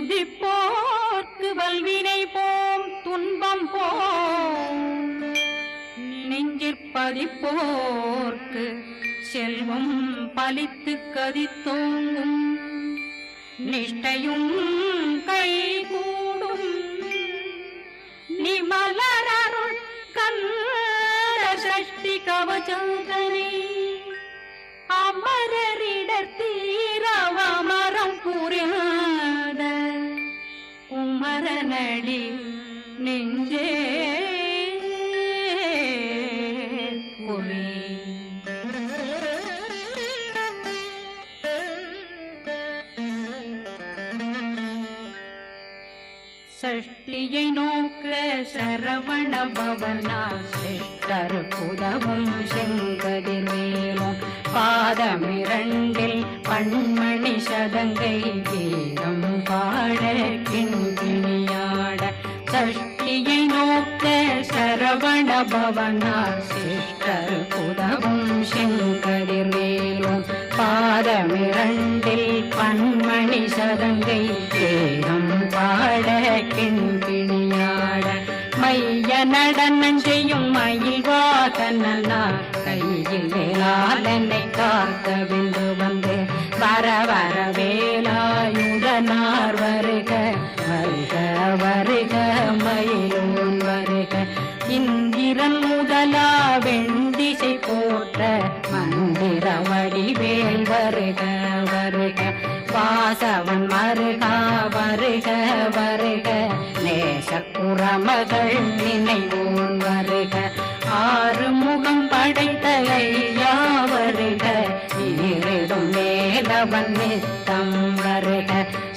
துதிப்போர்க்கு வல்வினை போம் துன்பம் போம் நெஞ்சிற்பதிப்போர்க்கு செல்வம் பலித்து கதித்தோங்கும் நிஷ்டையும் கைகூடும் நிமலரருள் கந்த சஷ்டி கவசந்தனை அமரரிடர் தீரவமரம் புரியாத குமரனடி நெஞ்சே குமி சஷ்டியை நோக்க சரவண பவனா சிஷ்டர் புதவும் செங்கதிர்வேலும் பாதமிரண்டில் பண்மணி சதங்கை கீதம் பாட கிண்கிணியாட சஷ்டியை நோக்க சரவண பவனா சிஷ்டர் புதவும் செங்கதிர்வேலும் பாதமிரண்டில் பண்மணி சதங்கை கீதம் பாட கிண்கிணியாட மைய நடனம் செய்யும் மயில் வாகனார் கையில் வேளாளனை காக்க விந்து வந்து வர வர வேலாயுதனார் வருக வருக வருக மயிலோன் வருக இந்திரன் முதலா வெண்டிசை போற்ற மந்திர வடிவேல் வருக வருக வாசவன் மருகா வருக வருக நேசக்குறமகள் நினைவோன் வருக ஆறு முகம் படைத்த ஐயா வருக ஈரிடும் வேலவன் நித்தம் வருக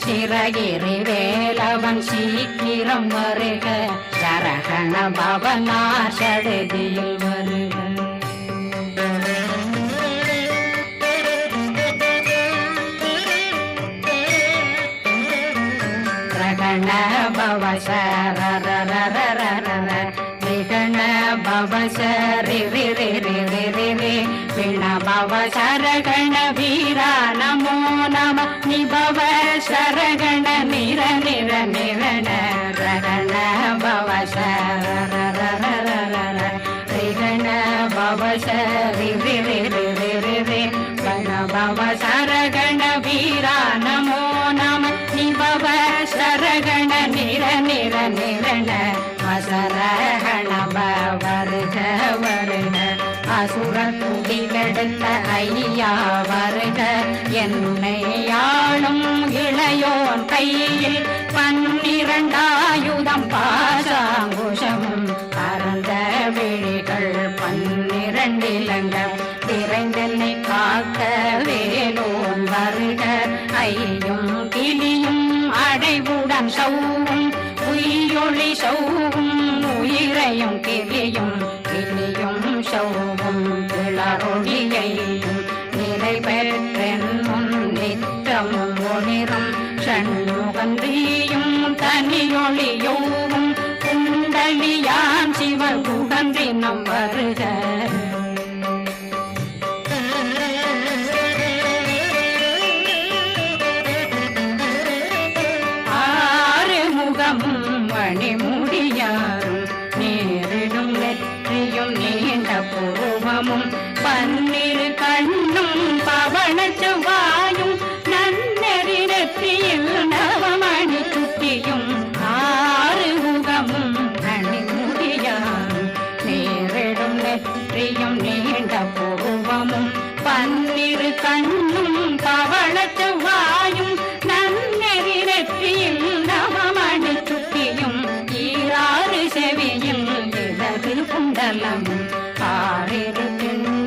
சிறகிரி வேலவன் சீக்கிரம் வருக சரகண பவனா சடுதியில் வருக ரகண பவசரரரரரரர ரிகண பவசரி ரி ரி ரி ரி ரி ரி விண பவசரகண வீரா நமோ நம நிபவ சரகண நிர நிர நிரண ரகண பவசரரரரரர ரிகண பவசரி ரி ரி ரி ரி ரி ரி விண பவசரகண வீரா நமோ நம நிபவ சரகண நிர நிர நிரண வசரகண வருக வருக அசுர குடி கெடுத்த ஐயா வருக என்னை ஆளும் இளையோன் கையில் 12 ஆயுதம் பாசாங்குஷமும் பரந்த விழிகள் 12 இலங்கம் விரைந்தென்னை காக்க வேலோன் வருக ஐயும் கிளியும் அடைவுடன் சௌவும் உயிரொளி சௌவும் உயிரையும் கிளியும் கிளியும் சௌவும் கிளரொளியையும் நிறைவேற்றென் முன் நித்தமும் ஒளிரும் ஷண்முகந்தியும் தனியொளியோவும் குண்டலியான் சிவ குகந்தினம் வருக மணிமுடியாரும் நேரிடும் நெற்றியும் நீண்ட பூர்வமும் 12 கண்ணும் பவன செவ்வாயும் நன்னெறி நெற்றியில் நவமணி சுட்டியும் 6 முகமும் மணிமுடியாரும் நேரிடும் நெற்றியும் நீண்ட பூர்வமும் 12 கண்ணும் பவன செவ்வாயும் நன்னெறி நெற்றியில் நவமணி சுட்டியும் 6 செவியில் இடது குண்டலம் 6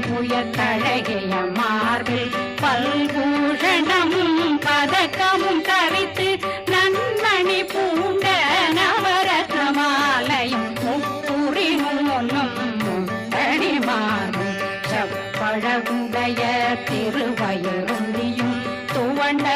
புயத்தழகிய மார்பில் பல்பூஷணமும் பதக்கமும் தரித்து நன்மணி பூண்ட நவரத்ன மாலையும் முப்புரி முன்னும் முத்தடி மாறும் செப்பழகுடைய திருவயருந்தியும் துவண்ட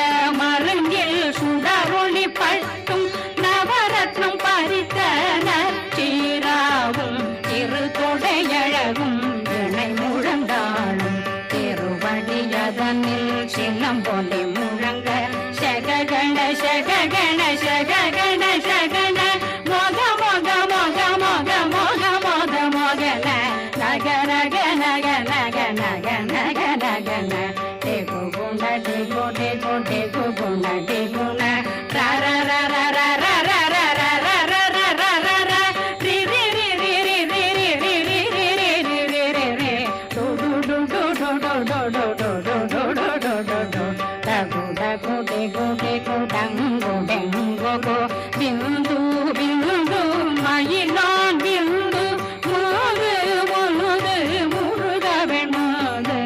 மருங்கில் சுடரொளி பட்டும் நவரத்னம் பறித்த நற்சீராவும் திரு தொடையழகும் இணை முழந்தாளும் திருவடியதனில் சிலம்பொலி முழங்க சககண ಶಗಗಣ ಶಗಗಣ ಶಗಣ ಮೊಗ ಮೊಗ ಮೊಗ ಮೊಗ ಮೊಗ ಮೊಗ ಮೊಗನ ನಗ ನಗ ನಗ ನಗ ನಗ ನಗ ನಗನ ದೇಗು ಗುಣ ದೇಗು ದೇಗು ದೇಗು ಗುಣ ದೇಗುಣ ರ ರ ರ ರ ರ ರ ರ ರ ರ ರ ರ ರ ರ ರ ರ ರಿ ರಿ ರಿ ರಿ ರಿ ರಿ ರಿ ರಿ ರಿ ರಿ ರಿ ರಿ ರಿ ರಿ ಡು ಡು ಡು ಡು ಡು ಡು ಡು ಡು ಡು ಡು ಡು ಡು ಡು ಡು ಡಗು ಡಗು ಡೆಗು ಡೆಗು ಡಂಗು ಡೆಂಗು ಗು ಬಿಂದು ಬಿಂದು மயிலான் பிந்து முழுது முழுது முழுத வெண்மாது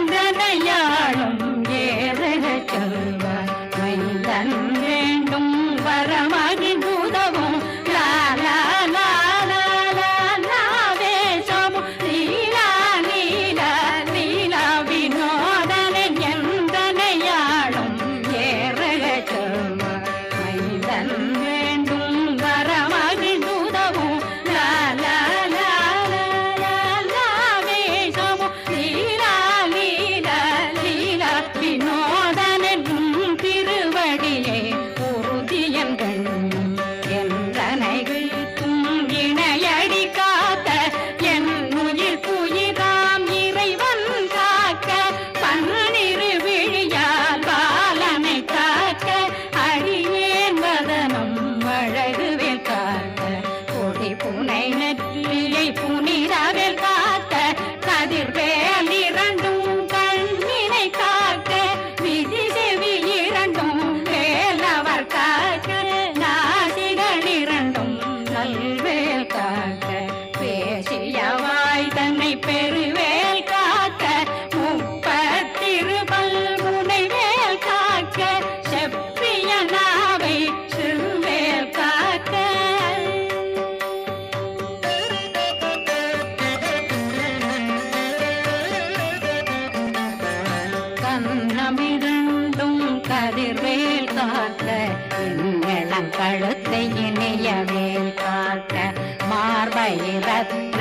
எந்தனையாளும் ஏறக செல்வார் மைந்தன் வேண்டும் வரமகி பூதவும் லாலா லாலா லாலா வேஷமும் லீலா லீலா லீலா வினோதனன் எந்தனையாளும் ஏறக செல்வார் மைந்தன் வேண்டும் வரமகி பூதவும் லாலா லாலா லாலா வேஷமும் லீலா லீலா லீலா வினோதனன் திருவடியே உறுதியங்கள் என்றனைகளுக்கும் இணையடி காத்த என் உயிர் புயிராம் இறைவன் காக்க பன்னிரு விழியால் பாலனை காக்க அடியேன் வதனம் அழகுவேல் காக்க கொடி புனை நெற்றியை புனிதவேல் காக்க கதிர்வேல் இரண்டும் கண்ணினை காக்க விதி செவி இரண்டும் வேலவர் காக்க நாசிகள் இரண்டும் நல்வேல் காக்க பேசியவாய் தன்னை பெருவேல் காக்க முப்பத்திருபல் முனைவேல் காக்க செப்பிய நாவை சிறுவேல் காக்க கண்ணமிரண்டும் கதிர்வேல் காக்க இளம் கழுத்தை இணையவேல் காக்க மார்பை ரத்ன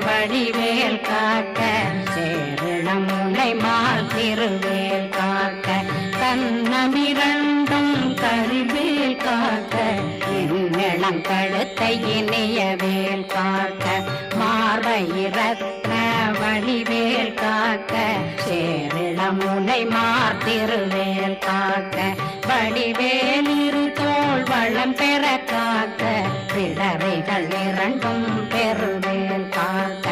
வடிவேல் காக்க சேரிளம் முனை மால் திருவேல் காக்க கண்ணமிரண்டும் கதிர்வேல் காக்க இளம் கழுத்தை இணையவேல் காக்க மார்பை ரத்ன வடிவேல் காக்க சேரிளம் முனை மார் திருவேல் காக்க வடிவேல் இரு தோள் வளம் பெற காக்க பிடரைகள் இரண்டும் பெருவேல் காக்க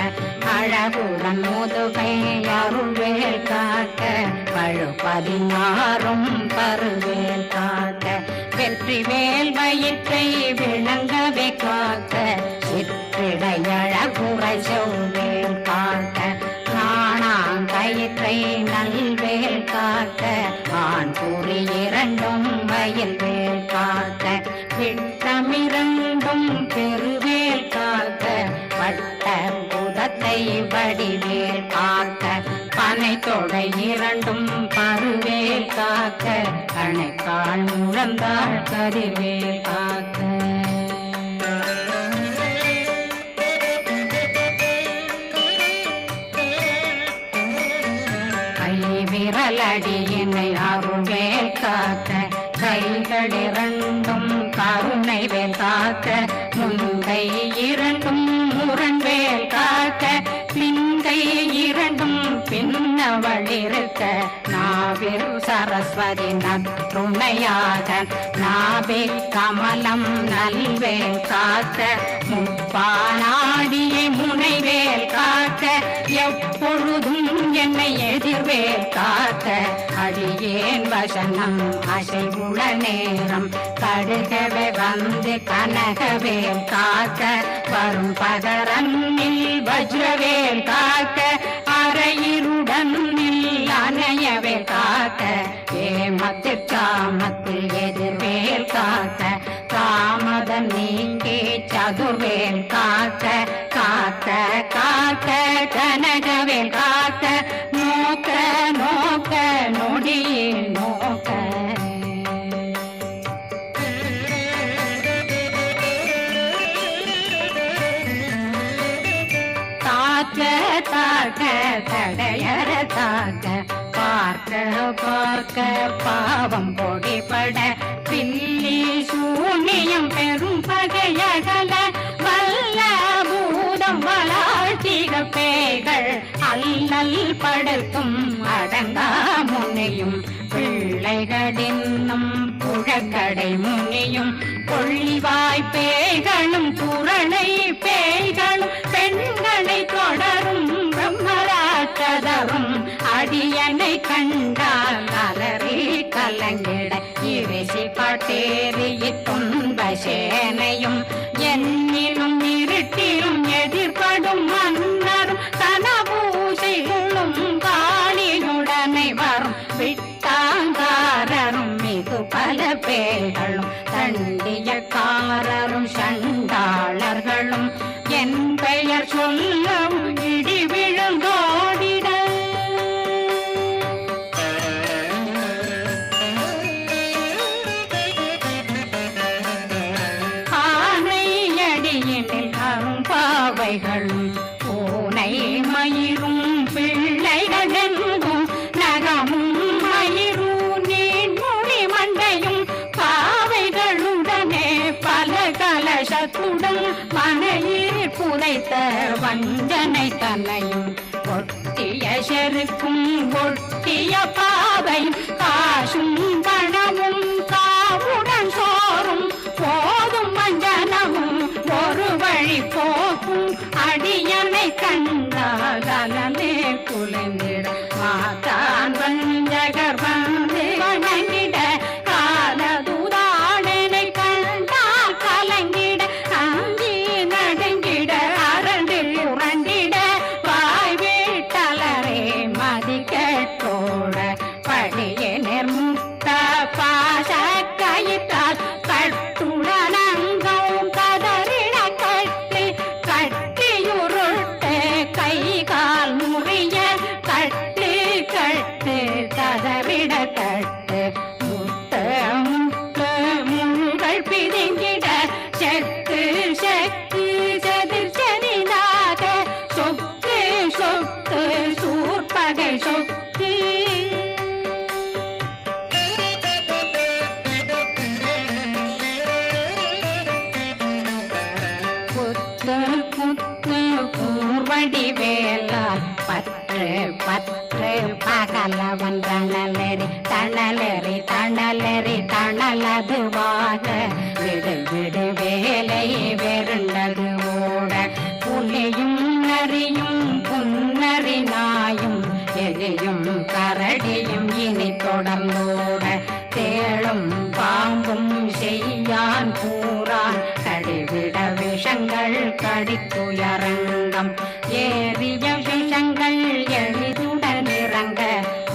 அழகுடன் முதுகை அருள்வேல் காக்க பழு 16 பருவேல் காக்க வெற்றி வேல் வயிற்றை விளங்கவே காக்க சிற்றிடையழகுரை செவ்வேல் காக்க நாணாங்கயிற்றை நல்வேல் காக்க ஆண் குறி இரண்டும் வயல்வேல் காக்க விட்டமிரண்டும் பெருவேல் காக்க வட்ட புதத்தை வடிவேல் காக்க பனை தொடை இரண்டும் பருவேல் காக்க கணைக்கால் முழந்தாள் கதிர்வேல் காக்க விரலடியினை அருள்வேல் காக்க கைகள் இரண்டும் கருணை வேல் காக்க முந்தை இரண்டும் முரண்வேல் காக்க பிந்தை இரண்டும் பின்னவளிருக்க நாவில் சரஸ்வதி நற்றுணையாக நாவே கமலம் நல்வேல் காக்க முப்பானாடியை முனைவேல் காக்க எப்பொழுதும் என்னை எதிர்வேல் காக்க அடியேன் வசனம் அசைவுள நேரம் கடுகவே வந்து கனகவேல் காக்க வரும் பகரன்னில் வஜ்ரவேல் காக்க அரையிருடன் அணையவே காக்க ஏமத்தில் காமத்தில் எதிர்வேல் காக்க காமதம் நீங்கி சதுர்வேல் காக்க காக்க காக்க கனகவேல் காக்க நோக்க நோக்க நொடியில் நோக்க தாக்க தடையற தாக்க பார்க்க பார்க்க பாவம் பொடிபட பில்லி சூனியம் பெரும் பகையகல வல்ல பூதம் வளாழ்த்திக பேய்கள் அல்லல் படுத்தும் அடங்கா முனையும் பிள்ளைகளின்னும் புழக்கடை முனியும் கொள்ளிவாய் பேய்களும் குரணை பேய்களும் பெண்களை தொடரும் பிரம்மராட்சதரும் அடியனை கண்டால் அலறி கலங்கிட இரிசி பட்டேறி துன்ப சேனையும் என்னிலும் இருட்டிலும் எதிர்படும் மன்னரும் கனபூசைகளும் காளியுடனை வரும் விட்டாங்காரரும் மிகு பல பேர்களும் தண்டியக்காரரும் சண்டாளர்களும் என் பெயர் சொல்லும் இடி விழுந்தோடிட ஆனையடியினில் அரும்பாவைகளும் பூனை மயிரும் பிள்ளைகளெங்கும் நகமும் மயிரும் நீன்மொழி மண்டையும் பாவைகளுடனே பல கலசத்துடன் மனையில் புதைத்த வஞ்சனை தன்னையும் ஒட்டிய செருக்கும் ஒட்டிய பாவையும் காசும் பணமும் காவுடன் சோறும் போதும் மஞ்சனமும் ஒரு வழி போக்கும் அடியனை கண்டால் அலமே குலைந்திட மாதான் வஞ்சகர் வந்து வணங்கிட காலதுதாடனை கண்டால் கலங்கிட அஞ்சி நடுங்கிட அரண்டு உரண்டிட வாய் வீட்டலரே மதி கேட்டோட படியே நிர்முக்த பாச கயிற்றால் கட்டுடனங்கும் கதறிட கட்டி கட்டியுருட்டு கை கால் முறிய கட்டு கட்டு கதறிட கட்டு முட்ட முட்டு முள்கள் பிதுங்கிட செக்கு செக்கு செதிர் செதினாக சொக்கு சொக்கு சூர்பகை சொக்கு புத்து புத்து பூர்வடி வேலால் பற்று பற்று பகலவன் தணலெறி தணலெறி தணலெறி தணலதுவாக விடு விடு வேலை வெருண்டது ஓட புலியும் நரியும் புன்னறி நாயும் எலியும் கரடியும் இனி தொடர்ந்தோட தேளும் பாம்பும் செய்யான் கூறான் கடிவிட விஷங்கள் கடித்துயரங்கம் ஏறிய விஷங்கள் எளிதுடன் இறங்க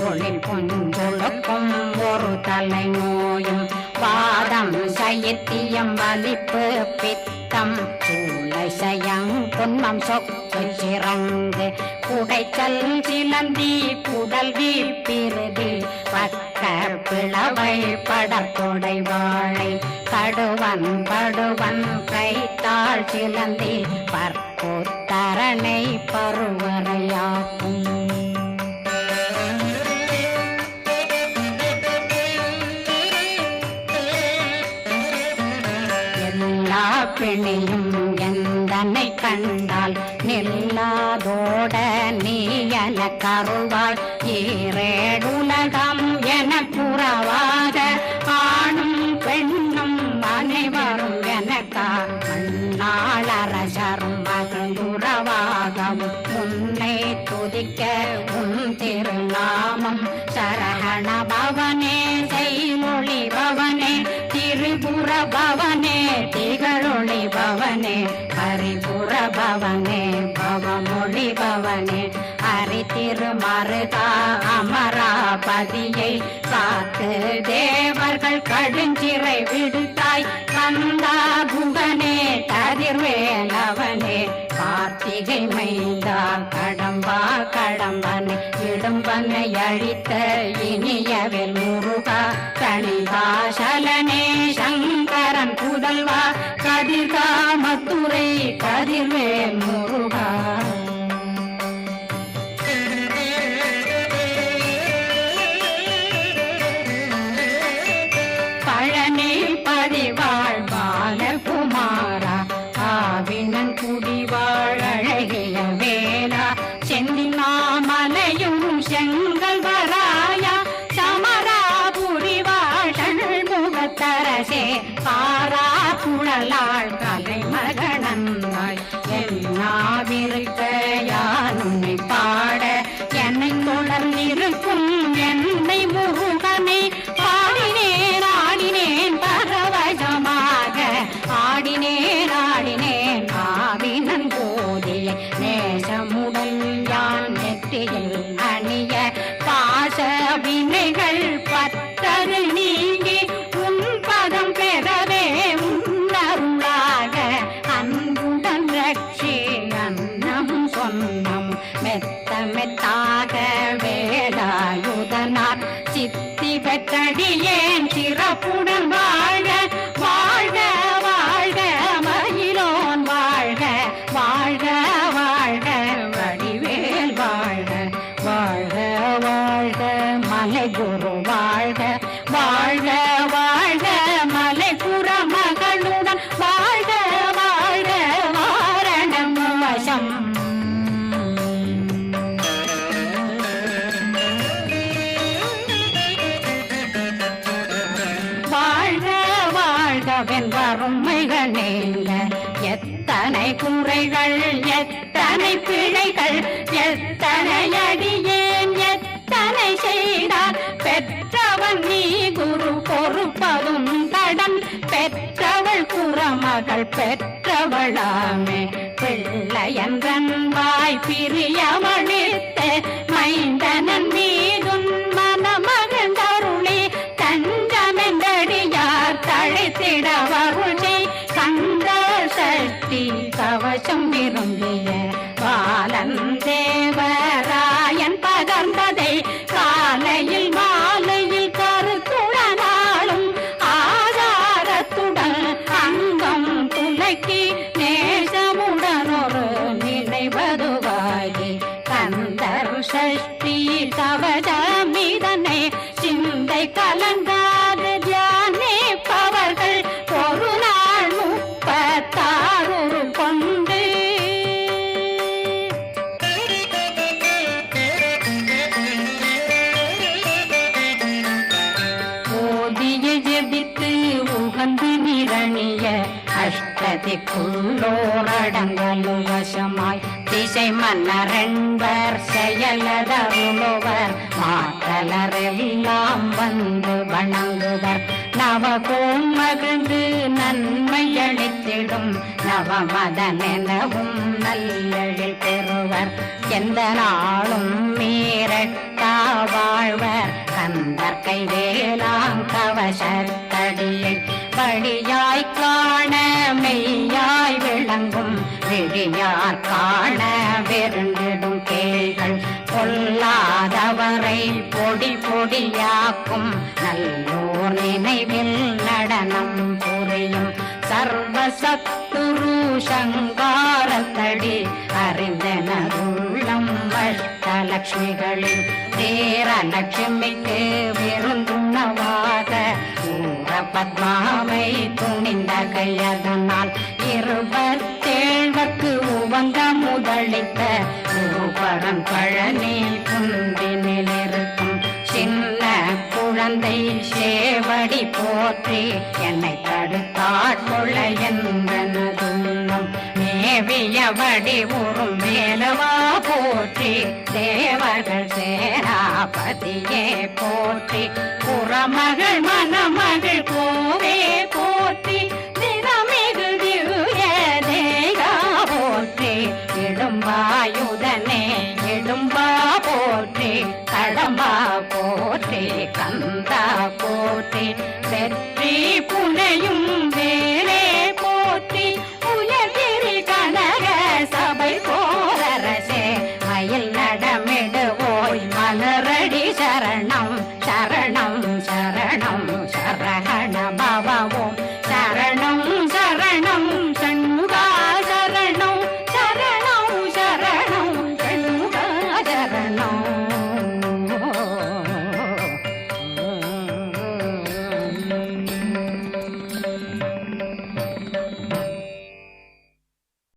ஒளில் பொஞ்சொழுக்கும் ஒரு தலை நோயும் பாதம் சைத்தியம் வலிப்பு பித்தம் சூளை சயம் பொன்மம் சொக்கு சிறங்கு குடைச்சல் சிலந்தி குடல் வீப்பிருதி பக்க பிளவை படற்கொடை வாழை கடுவன் படுவன் கைத்தாள் சிலந்தி பற்புத்தரணை பருவரையாக்கும் எல்லா பிணியும் எந்தனை கண்டால் நில்லாதோட நீ என கருவாள் ஈரேடுலகம் என புறவாக ஆணும் பெண்ணும் அனைவரும் எனக்கா மண்ணாளரசரும் மகிழ்ந்துறவாகவும் உன்னை துதிக்க உன் திருநாமம் சரகண பவனே செய்மொழி பவனே திரிபுர பவனே திகழொளி பவனே ஹரிபுர பவனே பவமொழி பவனே ஹரி திருமருதா அமராபதியை காத்து தேவர்கள் கடுஞ்சிறை விடுத்தாய் கந்தா குகனே கதிர்வேலவனே கார்த்திகை மைந்தா கடம்பா கடம்பனை இடும்பனை அழித்த இனியவில் முருகா கணிகாசலனே சங்கரன் புதல்வா கதிர்காமத்துறை கதிர்வேல் முருகா கல்லாள் கலைமகனந்தாய் என்னாவிருக்க யான் உன்னை பாட என்னை தொடர்ந்திருக்கும் என்னை முருகனை பாடினேன் ஆடினேன் பரவசமாக ஆடினேன் ஆடினேன் ஆவினன் போதிய நேசமுடன் யான் நெற்றியில் அணிய பாச வினைகள் பற்றரு நீங்கி உன் பதம் பெறவே உன்னருளாக அன்புடன் ரட்சி அன்னம் சொன்னம் மெத்த மெத்தாக வேலாயுதனார் சித்தி பெற்றடியேன் சிறப்புடன் வாழ வாழ்க வாழ்க மயிலோன் வாழ்க வாழ்க வாழ்க வடிவேல் வாழ்க வாழ்க வாழ்க மலை குரு வாழ்க வாழ்க வாழ்க மலை புற மகளுடன் வாழ்க வாழ்க வாரணம் வசம் வறுமைகள் நீங்க எத்தனை குறைகள் எத்தனை பிழைகள் எத்தனை அடியேன் எத்தனை செய்தார் பெற்றவன் நீ குரு பொறுப்பதும் கடன் பெற்றவள் குறமகள் பெற்றவளாமே பிள்ளையன்றன் வாய் பிரியமளித்த மைந்தனன் மீதும் மனமகந்தருளி தஞ்சமென்றடியார் தழைத்திட வருளை கந்த சக்தி கவசம் விரும்பிய பாலன் தேவராயன் பகர்ந்ததை காலையில் மாலையில் கருத்துடனாலும் ஆதாரத்துடன் அங்கம் துலக்கி நேசமுடன் ஒரு நினைவதுவாகி கந்தர் சஷ்டி கவசமிதனை சிந்தை கலங்காத தியானிப்பவர்கள் ஒரு நாள் 36 கொண்டு ஓதிய ஜெபித்து உகந்து நிரணிய அஷ்டதிக்குள்ளோரடங்கலும் வசமாய் திசை மன்னரென்பர் செயலதருளுவர் மாற்றலரெல்லாம் வந்து வணங்குவர் நவகோம் மகிழ்ந்து நன்மையளித்திடும் நவமதனெனவும் நல்லெழில் பெறுவர் எந்த நாளும் மீறட்டா வாழ்வர் கந்தர் கைவேலாம் கவசத்தடியை படியாய் காண மெய்யாய் விளங்கும் விழியார் காண வெருண்டிடும் கேள்கள் பொல்லாதவரை பொடி பொடியாக்கும் நல்லோர் நினைவில் நடனம் புரியும் சர்வசத்துரு சங்காரத்தடி அறிந்தனருள்ளம் அஷ்டலட்சுமிகளில் தேரலட்சுமிக்கு விருந்துணவாக ஊர பத்மாவை துணிந்த கையதனால் 27 உவங்க முதலித்த குருபரன் பழனி குந்தினில் இருக்கும் சின்ன குழந்தை சேவடி போற்றி என்னை தடுத்தாட்கொள்ள என்பனதுள்ளம் மேவியபடி உறும் மேலவா போற்றி தேவர்கள் சேராபதியே போற்றி புறமகள் மணமகள் கோவே போ